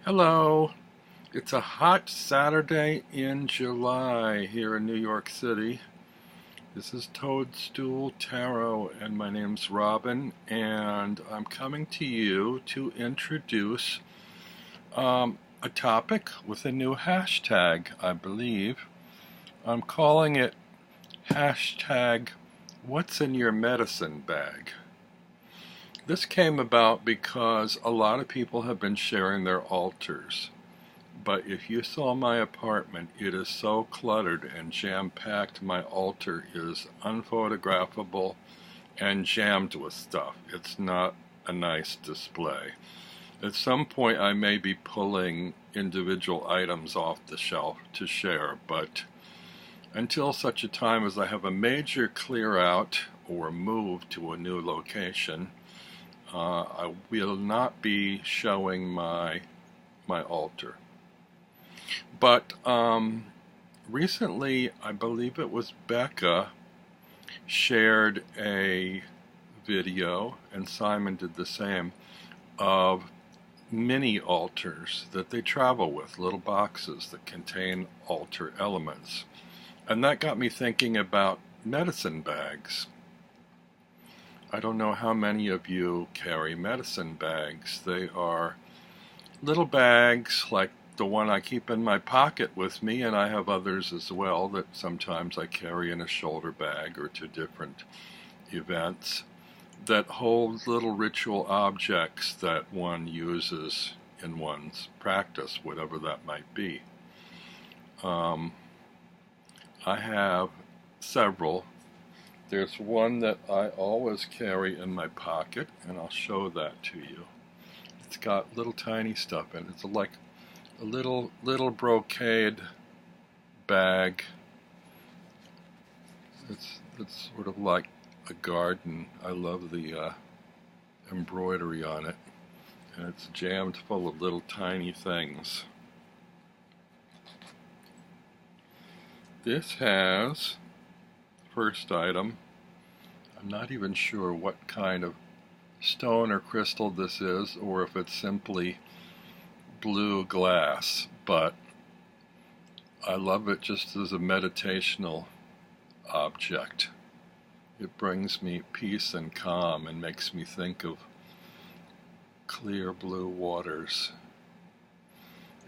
Hello. It's a hot Saturday in July here in New York City. This is Toadstool Tarot, and my name's Robin, and I'm coming to you to introduce a topic with a new hashtag, I believe. I'm calling it hashtag What's in Your Medicine Bag? This came about because a lot of people have been sharing their altars. But if you saw my apartment, it is so cluttered and jam-packed. My altar is unphotographable and jammed with stuff. It's not a nice display. At some point I may be pulling individual items off the shelf to share, but until such a time as I have a major clear out or move to a new location, I will not be showing my altar. But recently, I believe it was Becca, shared a video, and Simon did the same, of mini altars that they travel with, little boxes that contain altar elements. And that got me thinking about medicine bags. I don't know how many of you carry medicine bags. They are little bags like the one I keep in my pocket with me, and I have others as well that sometimes I carry in a shoulder bag or to different events, that hold little ritual objects that one uses in one's practice, whatever that might be. I have several. There's one that I always carry in my pocket, and I'll show that to you. It's got little tiny stuff in it. It's like a little brocade bag. It's sort of like a garden. I love the embroidery on it, and it's jammed full of little tiny things. This has, first item, I'm not even sure what kind of stone or crystal this is, or if it's simply blue glass, but I love it just as a meditational object. It brings me peace and calm and makes me think of clear blue waters.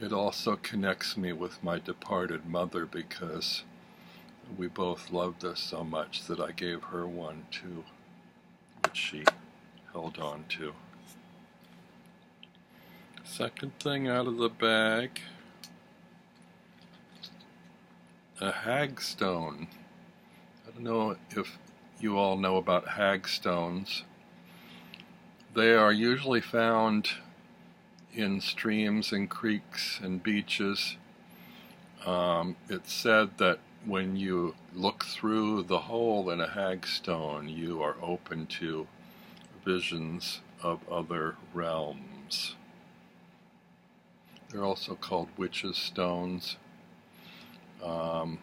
It also connects me with my departed mother because we both loved us so much that I gave her one too, which she held on to. Second thing out of the bag, a hagstone. I don't know if you all know about hagstones. They are usually found in streams and creeks and beaches. It's said that when you look through the hole in a hagstone, you are open to visions of other realms. They're also called witches' stones. If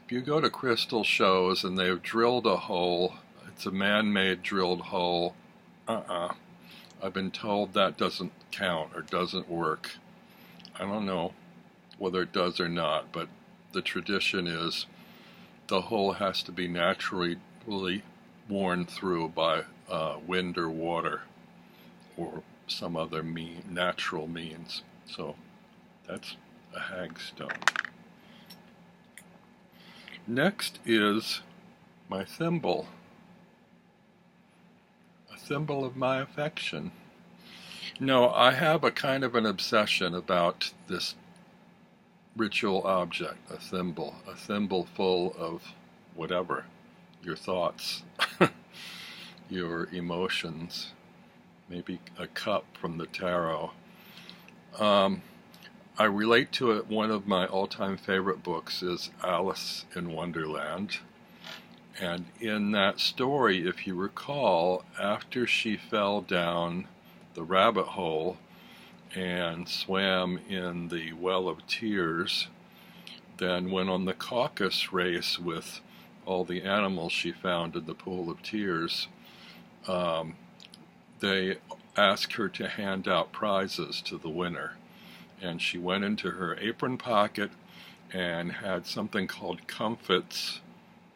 you go to crystal shows and they've drilled a hole, it's a man-made drilled hole, I've been told that doesn't count or doesn't work. I don't know whether it does or not, but the tradition is the hole has to be naturally worn through by wind or water or some other natural means. So that's a hagstone. Next is my thimble. A thimble of my affection. No, I have a kind of an obsession about this ritual object, a thimble full of whatever, your thoughts, your emotions, maybe a cup from the tarot. I relate to it. One of my all-time favorite books is Alice in Wonderland. And in that story, if you recall, after she fell down the rabbit hole and swam in the well of tears, then went on the caucus race with all the animals she found in the pool of tears, they asked her to hand out prizes to the winner. and she went into her apron pocket and had something called comfits,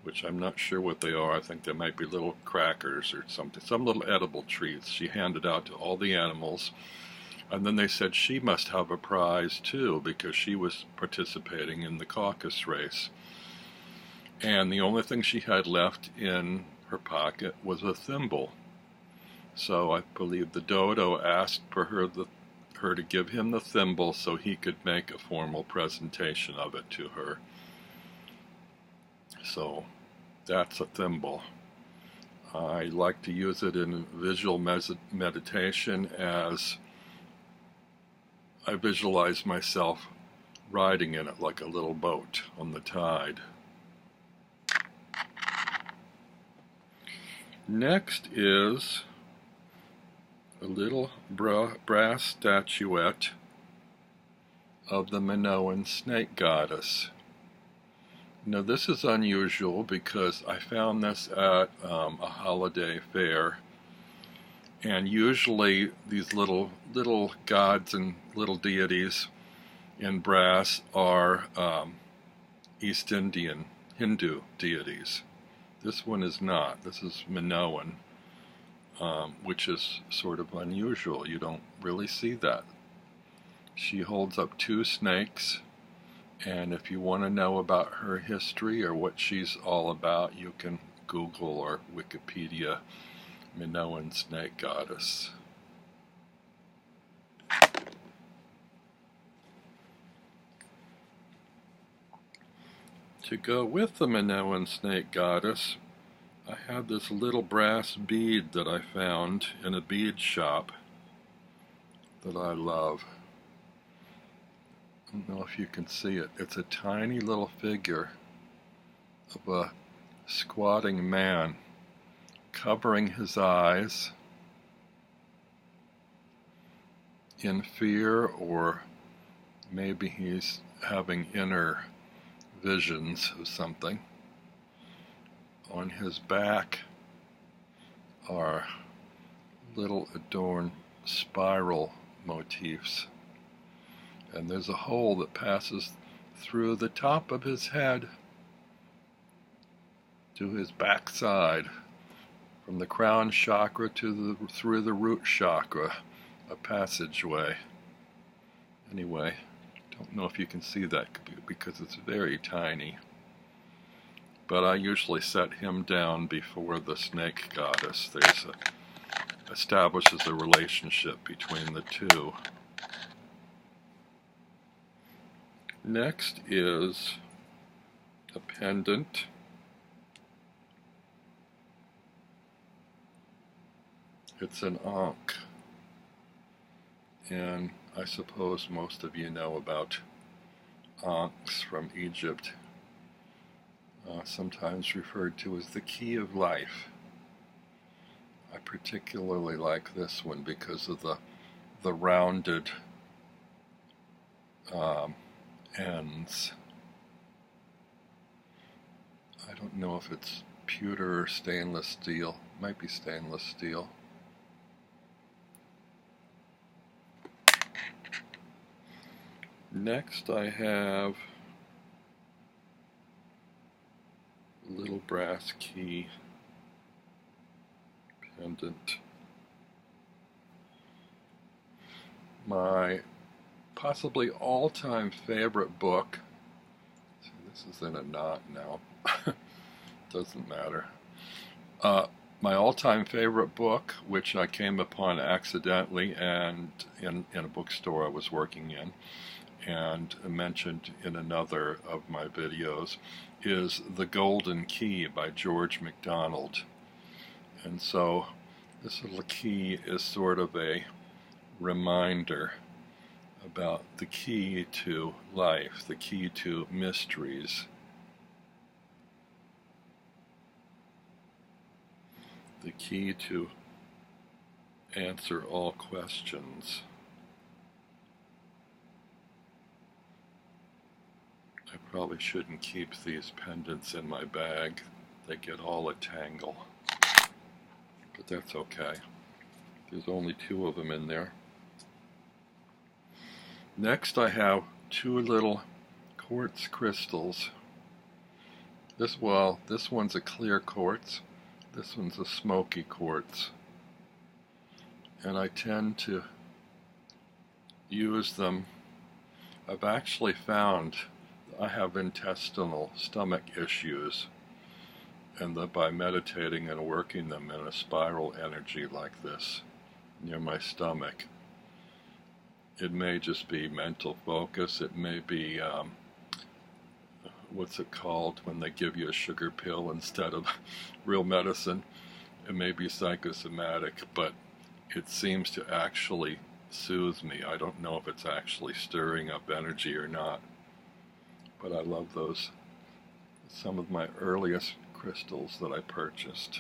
which I'm not sure what they are. I think they might be little crackers or something, some little edible treats she handed out to all the animals. And then they said she must have a prize too, because she was participating in the caucus race. And the only thing she had left in her pocket was a thimble. So I believe the dodo asked for her to give him the thimble so he could make a formal presentation of it to her. So that's a thimble. I like to use it in visual meditation, as I visualize myself riding in it like a little boat on the tide. Next is a little brass statuette of the Minoan snake goddess. Now this is unusual because I found this at a holiday fair, and usually these little gods and little deities in brass are East Indian Hindu deities. This one is not. This is Minoan, which is sort of unusual. You don't really see that. She holds up two snakes, and if you want to know about her history or what she's all about, you can Google or Wikipedia Minoan snake goddess. To go with the Minoan snake goddess, I have this little brass bead that I found in a bead shop that I love. I don't know if you can see it. It's a tiny little figure of a squatting man covering his eyes in fear, or maybe he's having inner visions of something. On his back are little adorned spiral motifs, and there's a hole that passes through the top of his head to his backside, from the crown chakra through the root chakra, a passageway. Anyway, don't know if you can see that because it's very tiny. But I usually set him down before the snake goddess. Establishes a relationship between the two. Next is a pendant. It's an ankh, and I suppose most of you know about ankhs from Egypt, sometimes referred to as the key of life. I particularly like this one because of the rounded ends. I don't know if it's pewter or stainless steel. Might be stainless steel. Next I have a little brass key pendant. My possibly all-time favorite book. See, this is in a knot now. Doesn't matter. My all-time favorite book, which I came upon accidentally and in a bookstore I was working in, and mentioned in another of my videos, is The Golden Key by George MacDonald. And so this little key is sort of a reminder about the key to life, the key to mysteries. The key to answer all questions. I probably shouldn't keep these pendants in my bag. They get all a tangle. But that's okay. There's only 2 of them in there. Next I have two little quartz crystals. This one's a clear quartz, this one's a smoky quartz, and I tend to use them. I've actually found I have intestinal stomach issues, and that by meditating and working them in a spiral energy like this near my stomach, it may just be mental focus, it may be what's it called when they give you a sugar pill instead of real medicine. It may be psychosomatic, but it seems to actually soothe me. I don't know if it's actually stirring up energy or not, but I love those. Some of my earliest crystals that I purchased.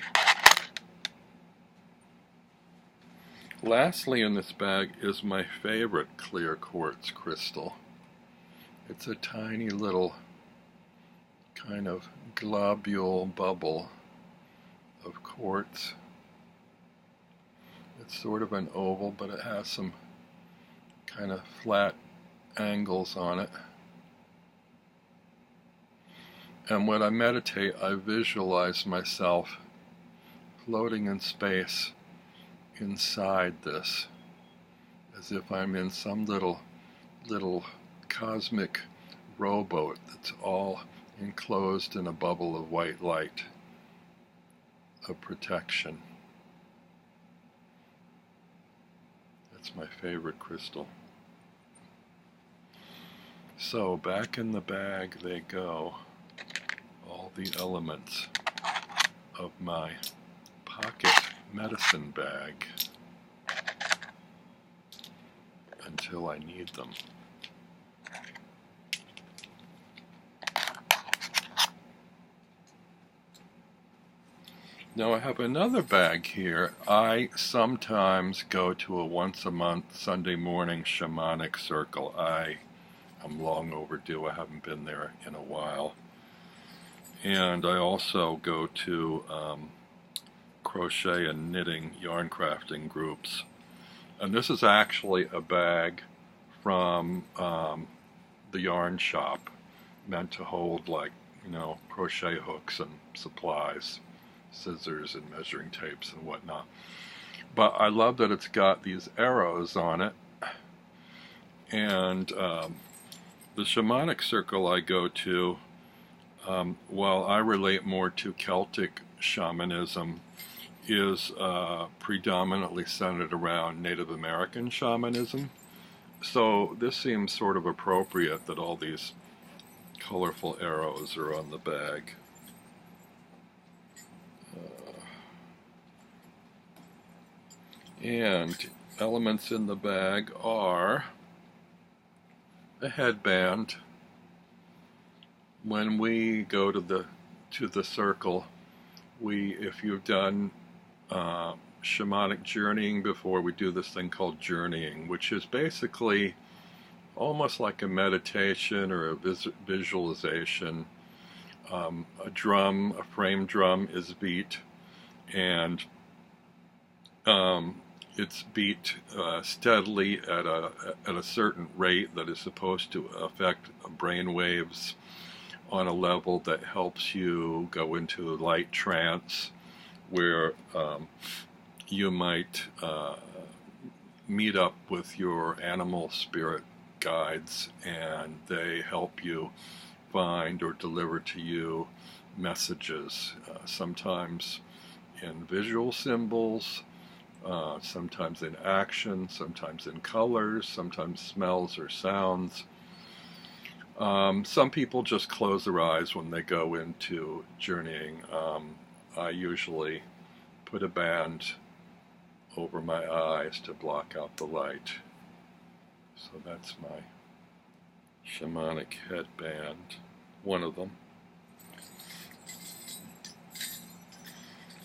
Lastly in this bag is my favorite clear quartz crystal. It's a tiny little kind of globule bubble of quartz. It's sort of an oval, but it has some kind of flat angles on it. And when I meditate, I visualize myself floating in space inside this, as if I'm in some little cosmic rowboat that's all enclosed in a bubble of white light of protection. That's my favorite crystal. So back in the bag they go, all the elements of my pocket medicine bag until I need them. Now I have another bag here. I sometimes go to a once a month Sunday morning shamanic circle. I am long overdue. I haven't been there in a while. And I also go to crochet and knitting, yarn crafting groups. And this is actually a bag from the yarn shop, meant to hold, like, crochet hooks and supplies, scissors and measuring tapes and whatnot. But I love that it's got these arrows on it. And the shamanic circle I go to, while I relate more to Celtic shamanism, is predominantly centered around Native American shamanism. So this seems sort of appropriate that all these colorful arrows are on the bag. And elements in the bag are a headband. When we go to the circle, if you've done shamanic journeying before, we do this thing called journeying, which is basically almost like a meditation or a visualization. A frame drum is beat, and it's beat steadily at a certain rate that is supposed to affect brain waves on a level that helps you go into a light trance, where you might meet up with your animal spirit guides, and they help you find or deliver to you messages, sometimes in visual symbols, sometimes in action, sometimes in colors, sometimes smells or sounds. Some people just close their eyes when they go into journeying. I usually put a band over my eyes to block out the light. So that's my shamanic headband, one of them.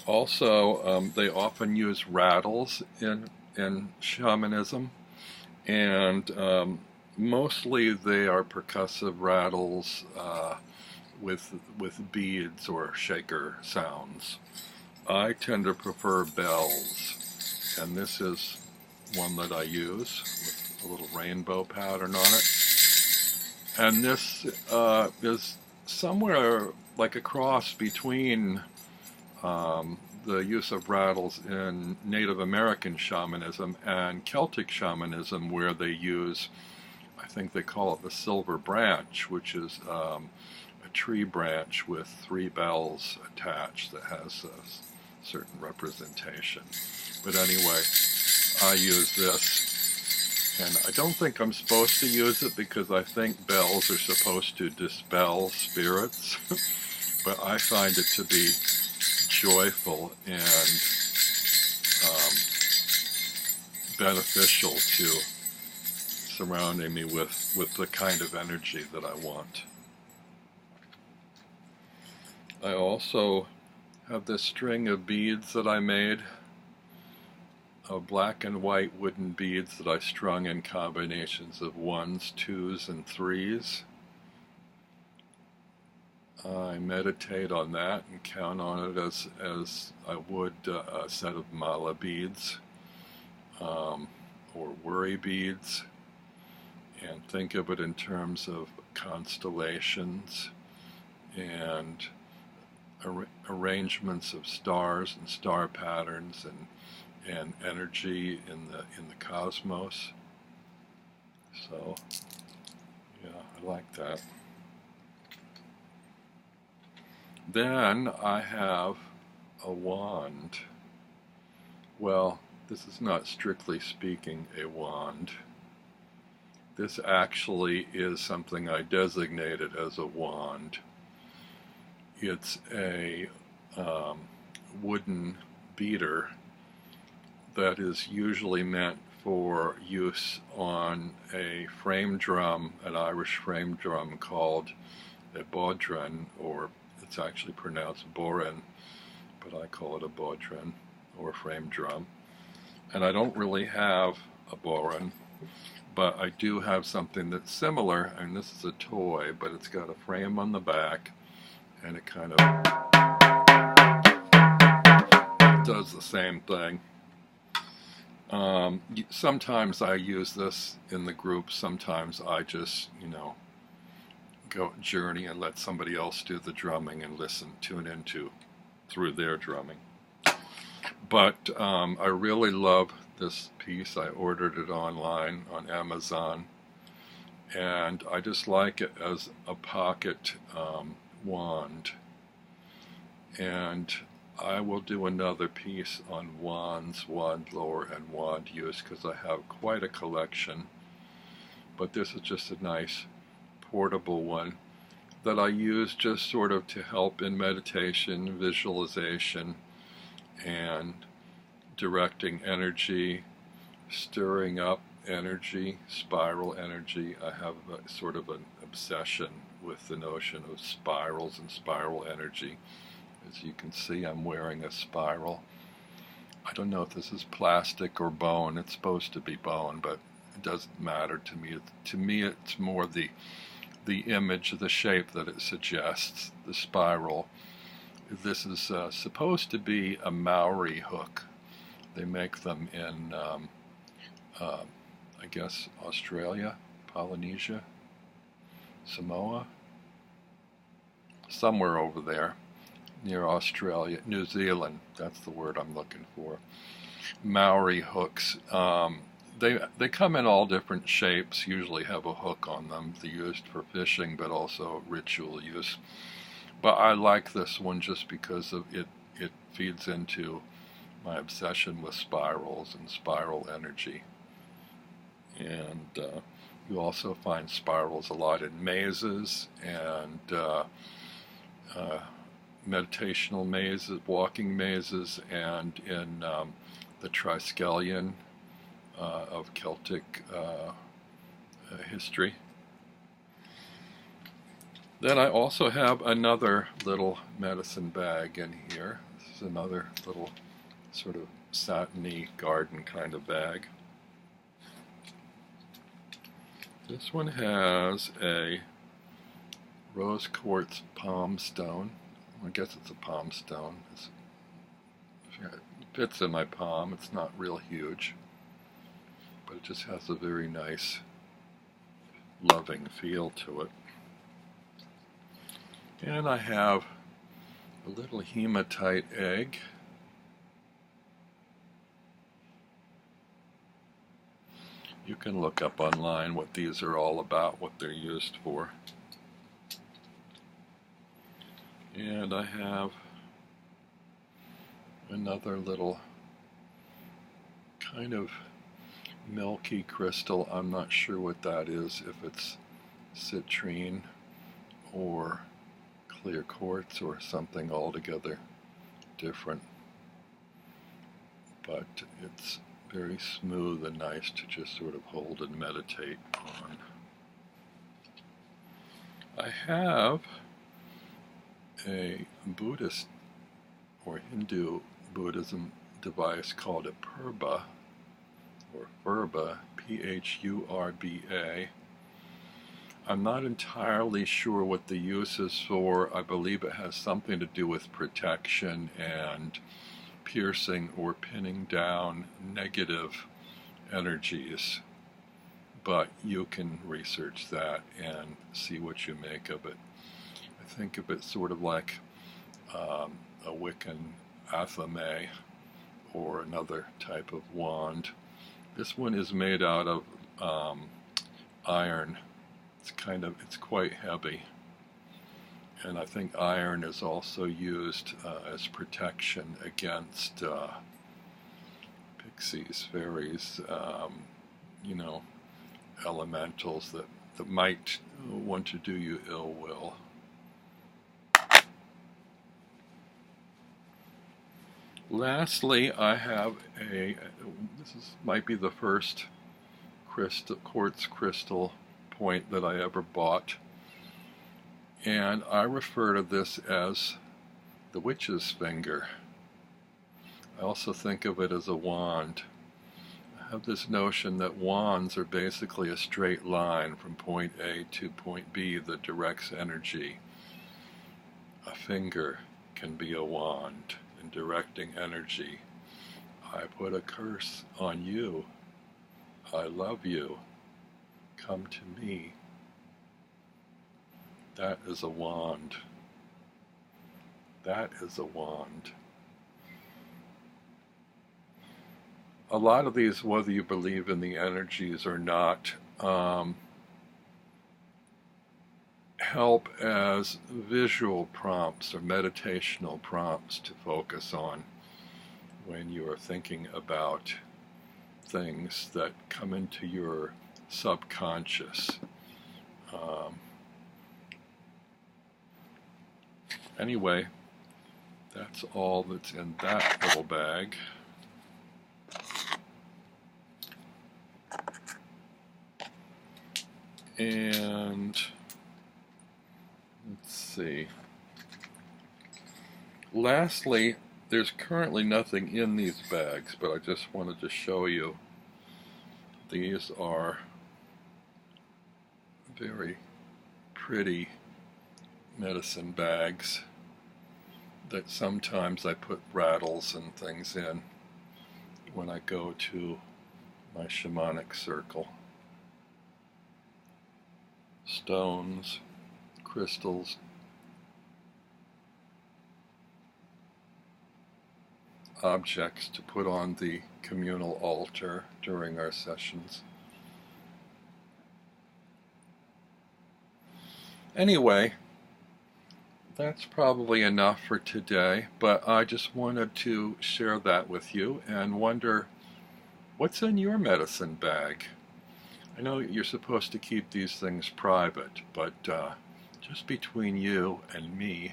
Also, they often use rattles in shamanism, and mostly they are percussive rattles with beads or shaker sounds. I tend to prefer bells, and this is one that I use a little rainbow pattern on it. And this is somewhere like a cross between the use of rattles in Native American shamanism and Celtic shamanism, where they use, I think they call it the silver branch, which is a tree branch with 3 bells attached that has a certain representation. But anyway, I use this, and I don't think I'm supposed to use it because I think bells are supposed to dispel spirits, but I find it to be joyful and beneficial to surrounding me with the kind of energy that I want. I also have this string of beads that I made, of black and white wooden beads that I strung in combinations of 1s, 2s, and 3s. I meditate on that and count on it as I would a set of mala beads or worry beads, and think of it in terms of constellations and arrangements of stars and star patterns and energy in the cosmos. So yeah, I like that. Then I have a wand. Well, this is not strictly speaking a wand. This actually is something I designated as a wand. It's a wooden beater that is usually meant for use on a frame drum, an Irish frame drum called a bodhran, or it's actually pronounced borin, but I call it a bodhran or frame drum. And I don't really have a borin, but I do have something that's similar, and this is a toy, but it's got a frame on the back, and it kind of does the same thing. Sometimes I use this in the group, sometimes I just, go journey and let somebody else do the drumming and tune into through their drumming. But I really love this piece. I ordered it online on Amazon, and I just like it as a pocket wand. And I will do another piece on wands, wand lore, and wand use, because I have quite a collection. But this is just a nice portable one that I use just sort of to help in meditation, visualization, and directing energy, stirring up energy, spiral energy. I have a sort of an obsession with the notion of spirals and spiral energy. As you can see, I'm wearing a spiral. I don't know if this is plastic or bone. It's supposed to be bone, but it doesn't matter to me. To me, it's more the image, the shape that it suggests, the spiral. This is supposed to be a Maori hook. They make them in, I guess, Australia, Polynesia, Samoa, somewhere over there near Australia, New Zealand, that's the word I'm looking for. Maori hooks. They come in all different shapes, usually have a hook on them. They're used for fishing, but also ritual use. But I like this one just because of it feeds into my obsession with spirals and spiral energy. And you also find spirals a lot in mazes and meditational mazes, walking mazes, and in the triskelion of Celtic history. Then I also have another little medicine bag in here. This is another little sort of satiny garden kind of bag. This one has a rose quartz palm stone. I guess it's a palm stone. It fits in my palm. It's not real huge, but It just has a very nice, loving feel to it. And I have a little hematite egg. You can look up online what these are all about, what they're used for. And I have another little kind of milky crystal. I'm not sure what that is, if it's citrine or clear quartz or something altogether different. But it's very smooth and nice to just sort of hold and meditate on. I have a Buddhist or Hindu Buddhism device called a purba, or phurba, P-H-U-R-B-A. I'm not entirely sure what the use is for. I believe it has something to do with protection and piercing or pinning down negative energies, but you can research that and see what you make of it. I think of it sort of like a Wiccan athame or another type of wand. This one is made out of iron. It's quite heavy. And I think iron is also used as protection against pixies, fairies, elementals that might want to do you ill will. Lastly, I have might be the first quartz crystal point that I ever bought. And I refer to this as the witch's finger. I also think of it as a wand. I have this notion that wands are basically a straight line from point A to point B that directs energy. A finger can be a wand in directing energy. I put a curse on you. I love you. Come to me. That is a wand. That is a wand. A lot of these, whether you believe in the energies or not, help as visual prompts or meditational prompts to focus on when you are thinking about things that come into your subconscious. Anyway, that's all that's in that little bag. And let's see. Lastly, there's currently nothing in these bags, but I just wanted to show you. These are very pretty medicine bags that sometimes I put rattles and things in when I go to my shamanic circle. Stones, crystals, objects to put on the communal altar during our sessions. Anyway, that's probably enough for today, but I just wanted to share that with you and wonder what's in your medicine bag. I know you're supposed to keep these things private, but just between you and me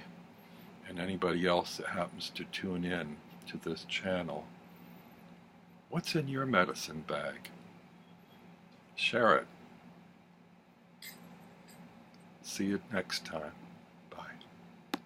and anybody else that happens to tune in to this channel, what's in your medicine bag? Share it. See you next time.